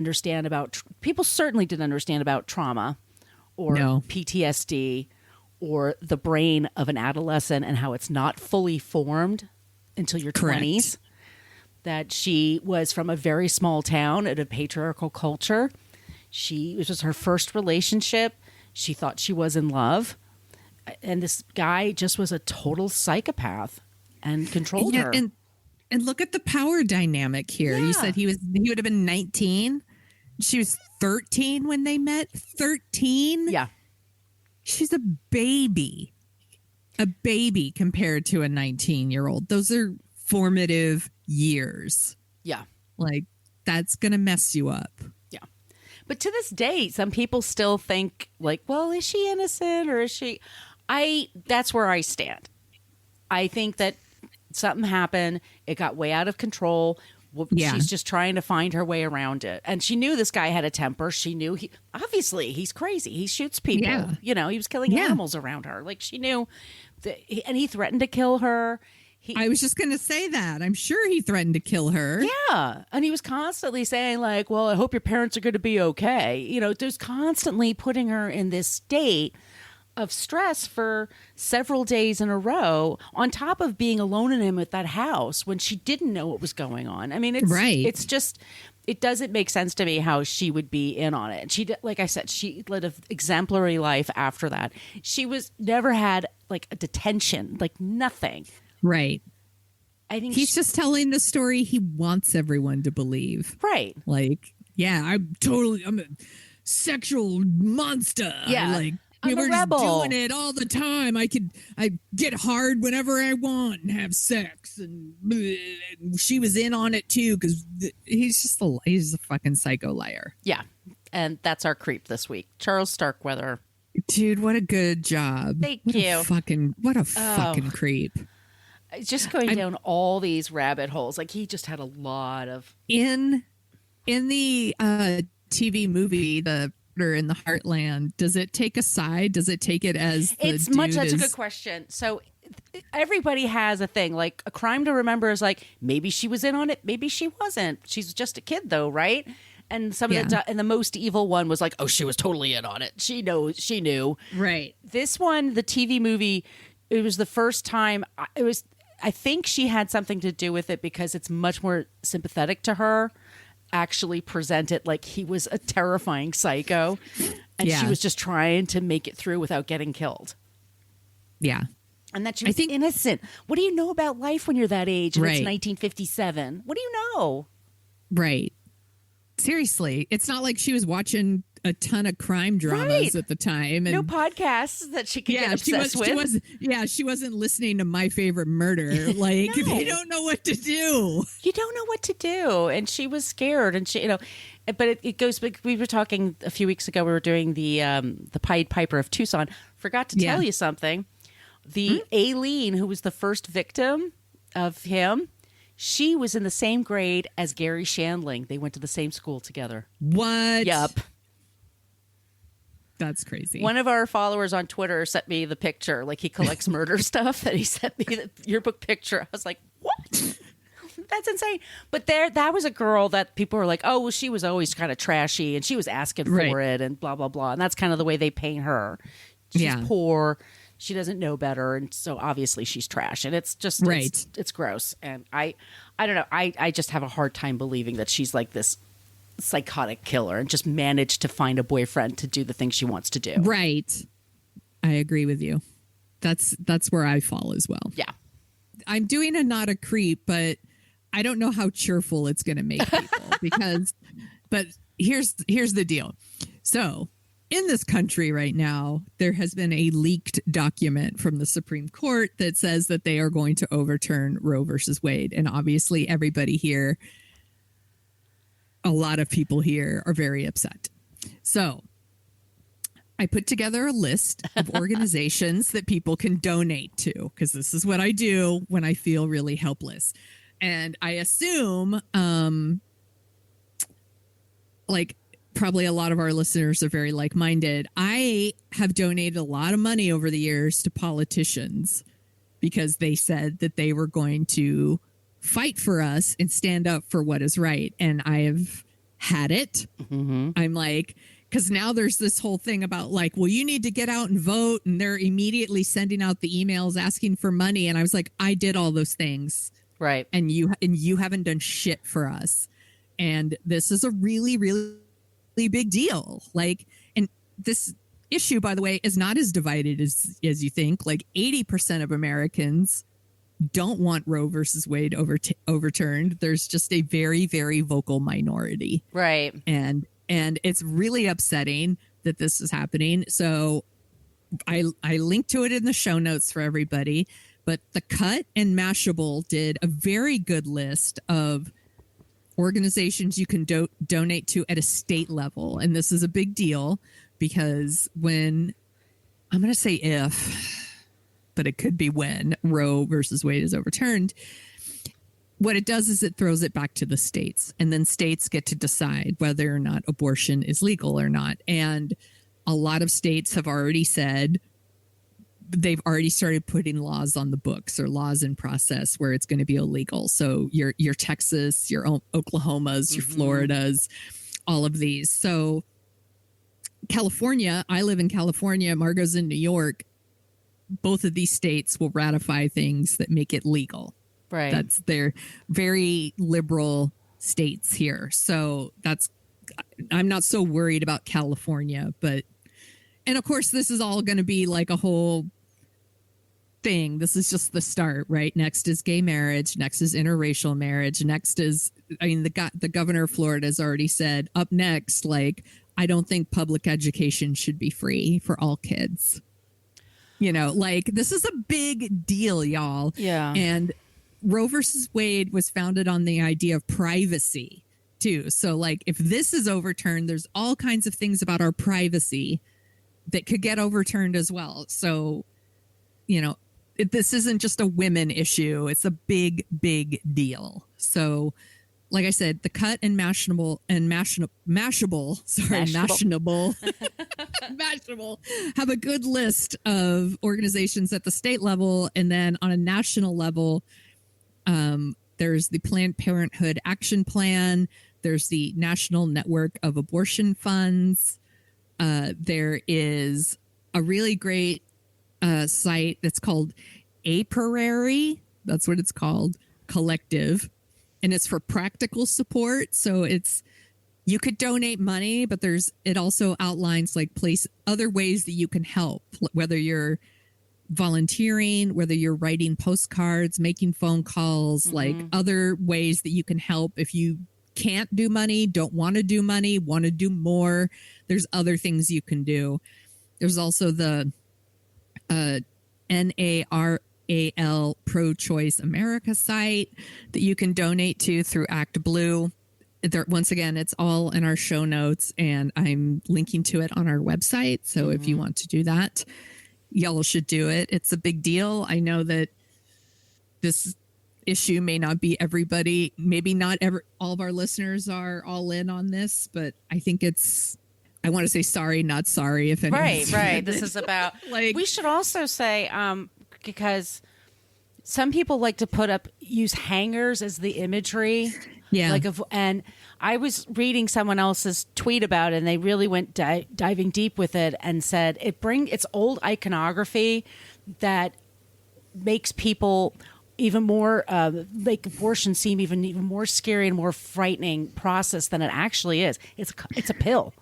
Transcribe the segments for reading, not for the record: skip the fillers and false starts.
understand about people certainly didn't understand about trauma or PTSD or the brain of an adolescent and how it's not fully formed until your 20s. That she was from a very small town in a patriarchal culture. This was her first relationship. She thought she was in love. And this guy just was a total psychopath and controlled her. And look at the power dynamic here. Yeah. You said he would have been 19. She was 13 when they met. 13? Yeah. She's a baby. A baby compared to a 19-year-old. Those are formative years. Yeah. Like, that's going to mess you up. Yeah. But to this day, some people still think, like, well, is she innocent or is she... That's where I stand. I think that something happened. It got way out of control. Yeah. She's just trying to find her way around it. And she knew this guy had a temper. She knew obviously he's crazy. He shoots people. Yeah. You know, he was killing animals around her. Like, she knew and he threatened to kill her. I was just going to say that. I'm sure he threatened to kill her. Yeah. And he was constantly saying, like, well, I hope your parents are going to be okay. You know, just constantly putting her in this state of stress for several days in a row, on top of being alone in him at that house when she didn't know what was going on. I mean, it's just, it doesn't make sense to me how she would be in on it. And she, like I said, she led an exemplary life after that. She never had like a detention, like nothing. Right. I think he's just telling the story he wants everyone to believe. Right. Like, yeah, I'm a sexual monster. Yeah. Like, we were just doing it all the time. I get hard whenever I want and have sex, and she was in on it too because he's a fucking psycho liar. Yeah, and that's our creep this week, Charles Starkweather. Dude, what a good job! Thank you. What a fucking creep. Just going down all these rabbit holes. Like, he just had a lot of in the TV movie in the Heartland. Does it take a side? Does it take it as that's a good question. So everybody has a thing, like a crime to remember is like, maybe she was in on it, maybe she wasn't. She's just a kid though, right? And and the most evil one was like, oh, she was totally in on it. She knew. Right. This one, the TV movie, it was the first time I think she had something to do with it because it's much more sympathetic to her. Actually present it like he was a terrifying psycho and she was just trying to make it through without getting killed. Yeah. And that she was innocent. What do you know about life when you're that age and it's 1957? What do you know? Right. Seriously. It's not like she was watching a ton of crime dramas at the time. And no podcasts that she could get obsessed with. She wasn't listening to My Favorite Murder. Like, they don't know what to do. You don't know what to do. And she was scared. And she, but it goes back. We were talking a few weeks ago. We were doing the Pied Piper of Tucson. Forgot to tell you something. The Aileen, who was the first victim of him, she was in the same grade as Gary Shandling. They went to the same school together. What? Yup. That's crazy. One of our followers on Twitter sent me the picture, like he collects murder stuff, and he sent me the yearbook picture. I was like, what? That's insane. But that was a girl that people were like, oh, well, she was always kind of trashy, and she was asking for it, and blah, blah, blah. And that's kind of the way they paint her. She's poor. She doesn't know better, and so obviously she's trash. And it's just, it's gross. And I don't know. I just have a hard time believing that she's like this psychotic killer and just managed to find a boyfriend to do the things she wants to do. Right. I agree with you. That's where I fall as well. Yeah. I'm doing a not a creep, but I don't know how cheerful it's going to make people but here's the deal. So in this country right now, there has been a leaked document from the Supreme Court that says that they are going to overturn Roe versus Wade. And obviously everybody here, a lot of people here are very upset. So I put together a list of organizations that people can donate to, because this is what I do when I feel really helpless. And I assume, probably a lot of our listeners are very like-minded. I have donated a lot of money over the years to politicians because they said that they were going to fight for us and stand up for what is right. And I have had it. I'm like, because now there's this whole thing about like, well, you need to get out and vote. And they're immediately sending out the emails asking for money. And I was like, I did all those things. Right. And you haven't done shit for us. And this is a really, really big deal. Like, and this issue, by the way, is not as divided as you think. Like 80% of Americans don't want Roe versus Wade overturned. There's just a very, very vocal minority. Right. And it's really upsetting that this is happening. So I linked to it in the show notes for everybody. But The Cut and Mashable did a very good list of organizations you can donate to at a state level. And this is a big deal because when, I'm going to say if, but it could be when Roe versus Wade is overturned, what it does is it throws it back to the states. And then states get to decide whether or not abortion is legal or not. And a lot of states have already said, they've already started putting laws on the books or laws in process where it's going to be illegal. So your Texas, your Oklahomas, your Floridas, all of these. So California, I live in California, Margot's in New York. Both of these states will ratify things that make it legal. Right. They're very liberal states here. So I'm not so worried about California, and of course this is all going to be like a whole thing. This is just the start, right? Next is gay marriage. Next is interracial marriage. Next is, the governor of Florida has already said up next, like, I don't think public education should be free for all kids. Like this is a big deal, y'all. Yeah. And Roe versus Wade was founded on the idea of privacy too. So like if this is overturned, there's all kinds of things about our privacy that could get overturned as well. So, this isn't just a women issue. It's a big, big deal. So, like I said, The Cut and Mashable, have a good list of organizations at the state level. And then on a national level, there's the Planned Parenthood Action Plan. There's the National Network of Abortion Funds. There is a really great site that's called Aprarary. That's what it's called, collective. And it's for practical support. So you could donate money, but it also outlines like other ways that you can help, whether you're volunteering, whether you're writing postcards, making phone calls, like other ways that you can help. If you can't do money, don't want to do money, want to do more, there's other things you can do. There's also the NARAL Pro-Choice America site that you can donate to through Act Blue. Once again, it's all in our show notes, and I'm linking to it on our website. So if you want to do that, y'all should do it. It's a big deal. I know that this issue may not be everybody, maybe not all of our listeners are all in on this, but I think I want to say sorry, not sorry. If anyone's right. This is about, we should also say, because some people like to use hangers as the imagery. Yeah. And I was reading someone else's tweet about it, and they really went diving deep with it and said it's old iconography that makes people even more make abortion seem even more scary and more frightening process than it actually is. It's a pill.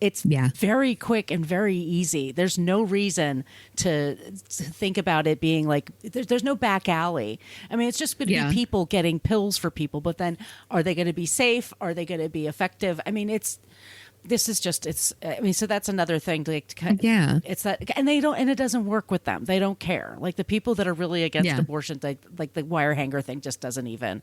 It's very quick and very easy. There's no reason to think about it being like, there's no back alley. I mean, it's just going to be people getting pills for people, but then are they going to be safe? Are they going to be effective? I mean, so that's another thing to it's that, and it doesn't work with them. They don't care. Like the people that are really against abortion, like the wire hanger thing just doesn't even.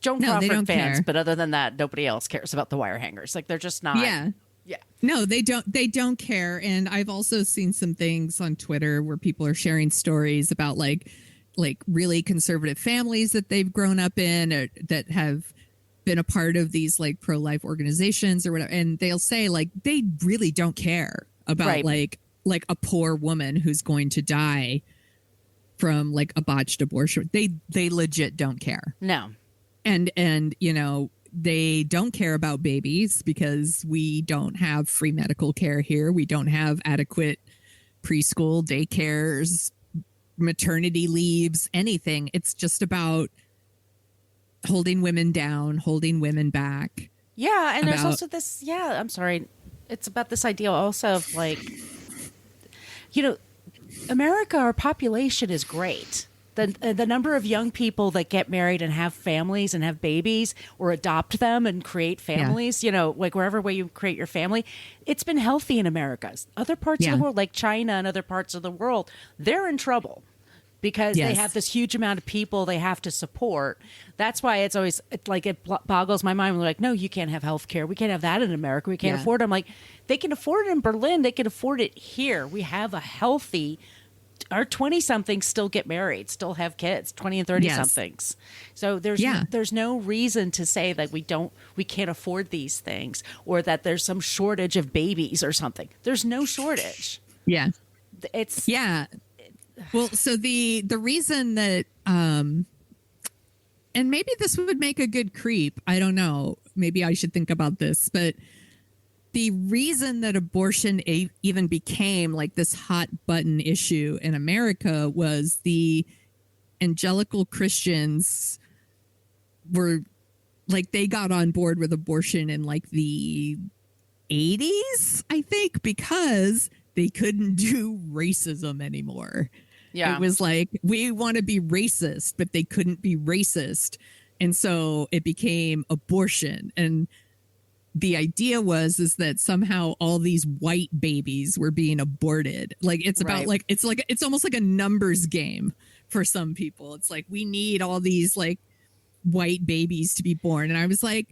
Joan Crawford fans, but other than that, nobody else cares about the wire hangers. Like they're just not. Yeah. Yeah. No, they don't care. And I've also seen some things on Twitter where people are sharing stories about like really conservative families that they've grown up in or that have been a part of these like pro-life organizations or whatever. And they'll say like they really don't care about like a poor woman who's going to die from like a botched abortion. They legit don't care. No. And they don't care about babies because we don't have free medical care here. We don't have adequate preschool, daycares, maternity leaves, anything. It's just about holding women down, holding women back. Yeah, and there's also this, I'm sorry. It's about this idea also of like, America, our population is great. The number of young people that get married and have families and have babies or adopt them and create families, like wherever way you create your family, it's been healthy in America. Other parts of the world, like China and other parts of the world, they're in trouble because they have this huge amount of people they have to support. That's why it's always like it boggles my mind. We're like, no, you can't have health care. We can't have that in America. We can't afford it. I'm like, they can afford it in Berlin. They can afford it here. We have a healthy... Our 20-somethings still get married, still have kids, 20 and 30-somethings. So there's no reason to say that we can't afford these things or that there's some shortage of babies or something. There's no shortage. Yeah. It's Well, so the reason that and maybe this would make a good creep. I don't know. Maybe I should think about this, but the reason that abortion even became like this hot button issue in America was the evangelical Christians were like, they got on board with abortion in like the 80s, I think, because they couldn't do racism anymore. Yeah. It was like, we want to be racist, but they couldn't be racist. And so it became abortion. And the idea is that somehow all these white babies were being aborted. Like it's about it's almost like a numbers game for some people. It's like, we need all these like white babies to be born. And I was like,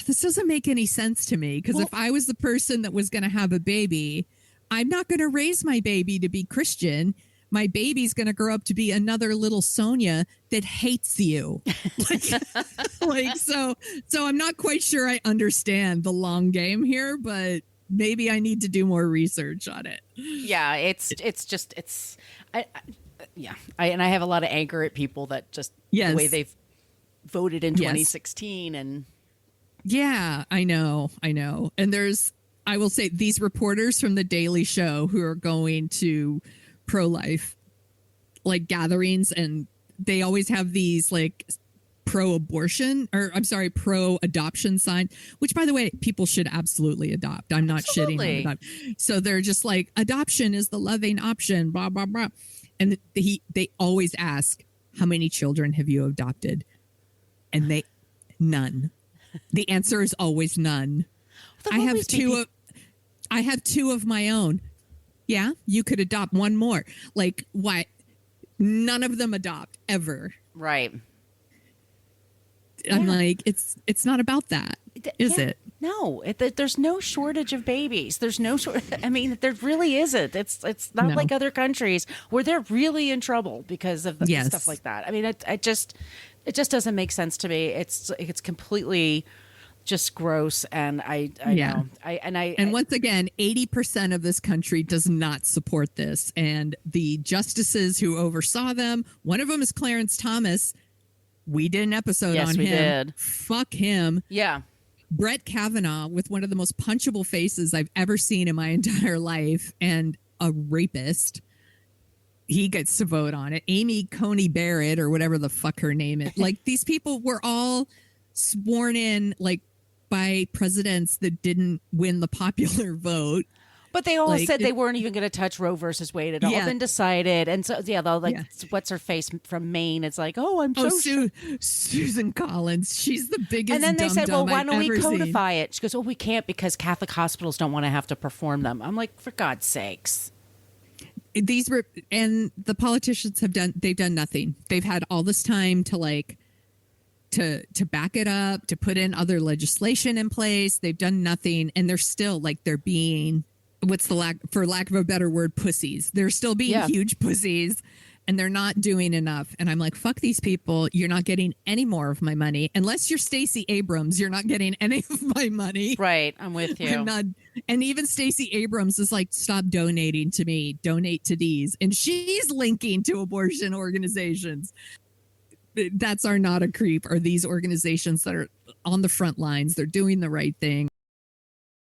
this doesn't make any sense to me. Because if I was the person that was going to have a baby, I'm not going to raise my baby to be Christian. My baby's going to grow up to be another little Sonia that hates you. So I'm not quite sure I understand the long game here, but maybe I need to do more research on it. Yeah, I have a lot of anger at people that just the way they've voted in 2016 and yeah, I know. And I will say, these reporters from the Daily Show who are going to pro-life like gatherings, and they always have these like pro-adoption sign, which by the way, people should absolutely adopt. I'm not shitting on adopt. So they're just like, adoption is the loving option, blah blah blah. And they always ask, how many children have you adopted? And none. The answer is always none. I have two of my own. Yeah, you could adopt one more. Like, why? None of them adopt ever. Right. I'm like, it's not about that, is it? No, there's no shortage of babies. There's no I mean, there really isn't. It's not like other countries where they're really in trouble because of stuff like that. I mean, it just doesn't make sense to me. It's completely just gross, and I know. And once again, 80% of this country does not support this, and the justices who oversaw them, one of them is Clarence Thomas. We did an episode on him. Yes, we did. Fuck him. Yeah. Brett Kavanaugh, with one of the most punchable faces I've ever seen in my entire life, and a rapist. He gets to vote on it. Amy Coney Barrett, or whatever the fuck her name is. Like, these people were all sworn in, like, by presidents that didn't win the popular vote. But they all said they weren't even going to touch Roe versus Wade. It all been decided. And so, what's her face from Maine? It's like, Susan Collins. She's the biggest. And then they said, well, why don't we codify it? She goes, we can't because Catholic hospitals don't want to have to perform them. I'm like, for God's sakes. And the politicians they've done nothing. They've had all this time to to back it up, to put in other legislation in place. They've done nothing. And they're still they're being, for lack of a better word, pussies. They're still being huge pussies, and they're not doing enough. And I'm like, fuck these people. You're not getting any more of my money. Unless you're Stacey Abrams, you're not getting any of my money. Right. I'm with you. And even Stacey Abrams is like, stop donating to me. Donate to these. And she's linking to abortion organizations. that's our not a creep, are these organizations that are on the front lines. They're doing the right thing.